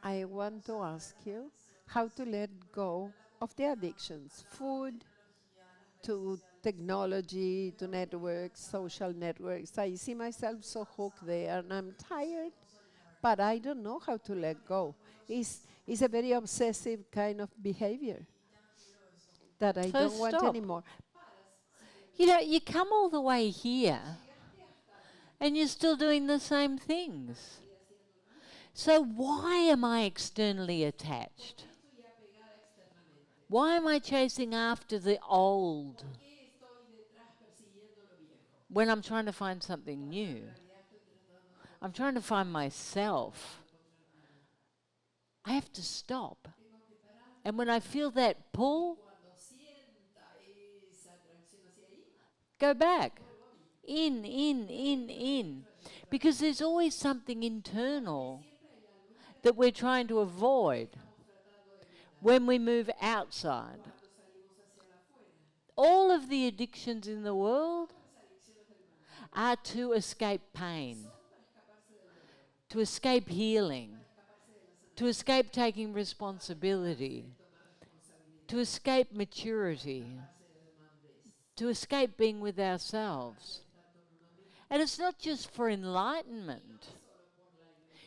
I want to ask you how to let go of the addictions, food, to technology, to networks, social networks. I see myself so hooked there and I'm tired, but I don't know how to let go. It's a very obsessive kind of behavior that I don't First want stop. anymore. You come all the way here and you're still doing the same things. So why am I externally attached? Why am I chasing after the old when I'm trying to find something new? I'm trying to find myself. I have to stop. And when I feel that pull, go back. In. Because there's always something internal that we're trying to avoid when we move outside. All of the addictions in the world are to escape pain, to escape healing, to escape taking responsibility, to escape maturity, to escape being with ourselves. And it's not just for enlightenment,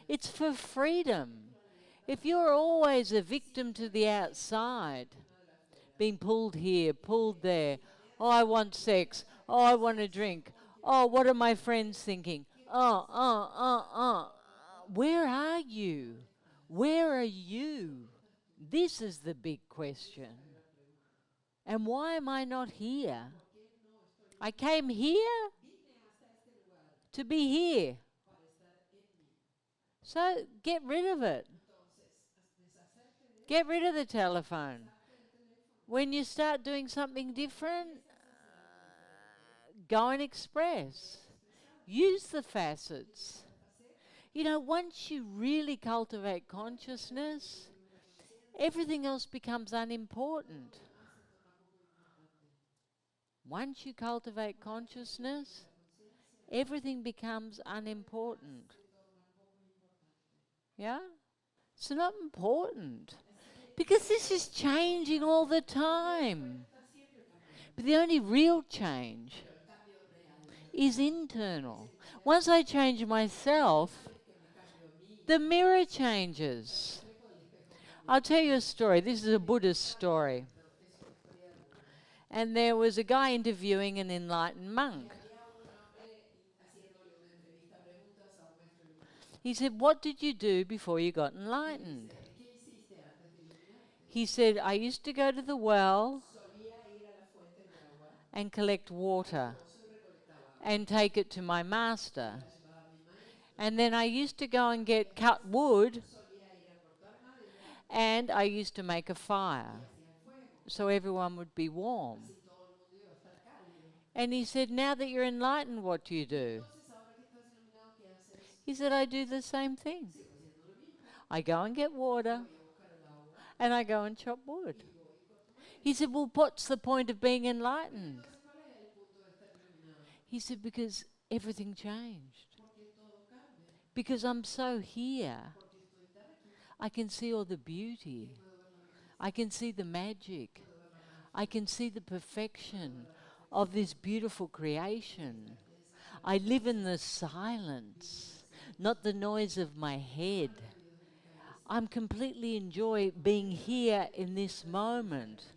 it's for freedom. If you're always a victim to the outside, being pulled here, pulled there, oh, I want sex, oh, I want to drink, oh, what are my friends thinking? Where are you? Where are you? This is the big question. And why am I not here? I came here to be here. So get rid of it. Get rid of the telephone. When you start doing something different, go and express. Use the facets. Once you really cultivate consciousness, everything else becomes unimportant. Once you cultivate consciousness, everything becomes unimportant. Yeah? It's not important. Because this is changing all the time. But the only real change is internal. Once I change myself, the mirror changes. I'll tell you a story. This is a Buddhist story. And there was a guy interviewing an enlightened monk. He said, "What did you do before you got enlightened?" He said, "I used to go to the well and collect water and take it to my master. And then I used to go and get cut wood and I used to make a fire so everyone would be warm." And he said, "Now that you're enlightened, what do you do?" He said, "I do the same thing. I go and get water and I go and chop wood." He said, "Well, what's the point of being enlightened?" He said, "Because everything changed. Because I'm so here. I can see all the beauty. I can see the magic. I can see the perfection of this beautiful creation. I live in the silence, not the noise of my head. I'm completely enjoy being here in this moment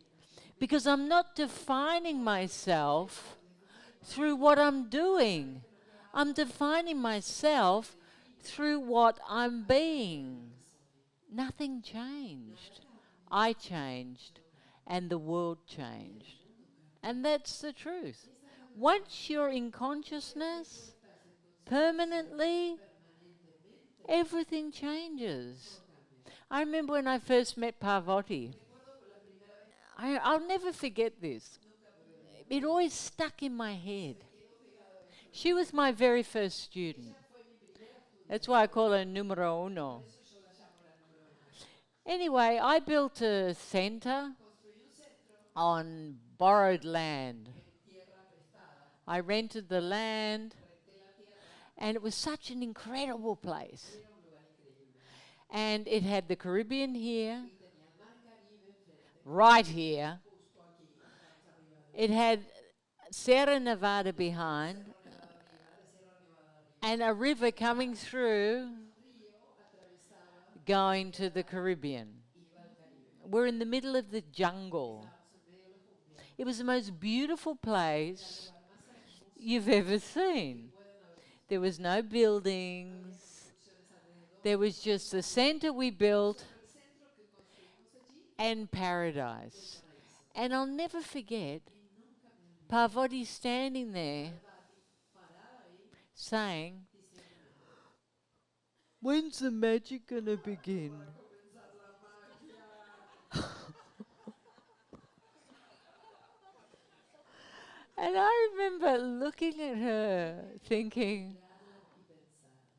because I'm not defining myself through what I'm doing. I'm defining myself through what I'm being." Nothing changed. I changed and the world changed. And that's the truth. Once you're in consciousness, permanently, everything changes. I remember when I first met Parvati. I'll never forget this. It always stuck in my head. She was my very first student. That's why I call her numero uno. Anyway, I built a center on borrowed land. I rented the land, and it was such an incredible place. And it had the Caribbean here, right here. It had Sierra Nevada behind, and a river coming through, going to the Caribbean. We're in the middle of the jungle. It was the most beautiful place you've ever seen. There was no buildings. There was just the center we built and paradise. And I'll never forget Parvati standing there saying, "When's the magic gonna begin?" And I remember looking at her thinking,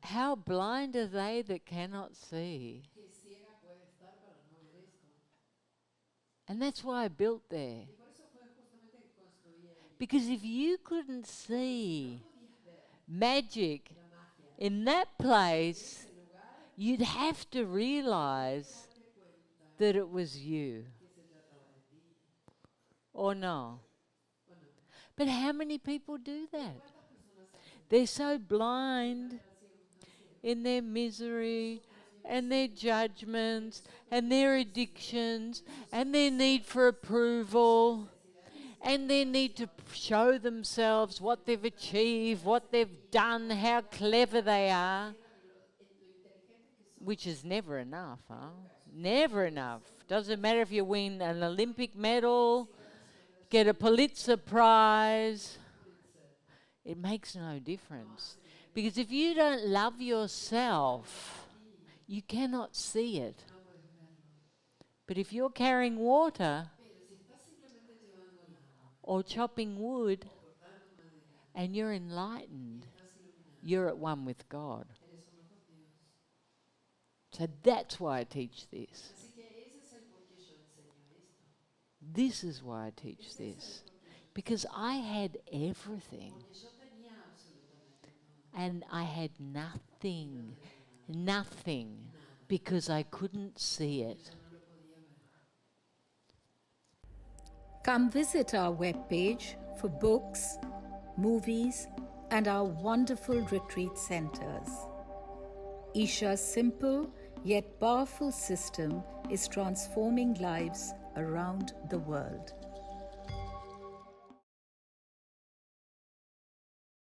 how blind are they that cannot see? And that's why I built there. Because if you couldn't see magic in that place, you'd have to realize that it was you. Or no? But how many people do that? They're so blind in their misery and their judgments and their addictions and their need for approval and their need to show themselves what they've achieved, what they've done, how clever they are, which is never enough, huh? Never enough. Doesn't matter if you win an Olympic medal, get a Pulitzer Prize. It makes no difference. Because if you don't love yourself, you cannot see it. But if you're carrying water or chopping wood and you're enlightened, you're at one with God. So that's why I teach this. This is why I teach this. Because I had everything. And I had nothing. Nothing. Because I couldn't see it. Come visit our webpage for books, movies, and our wonderful retreat centers. Isha's simple yet powerful system is transforming lives around the world.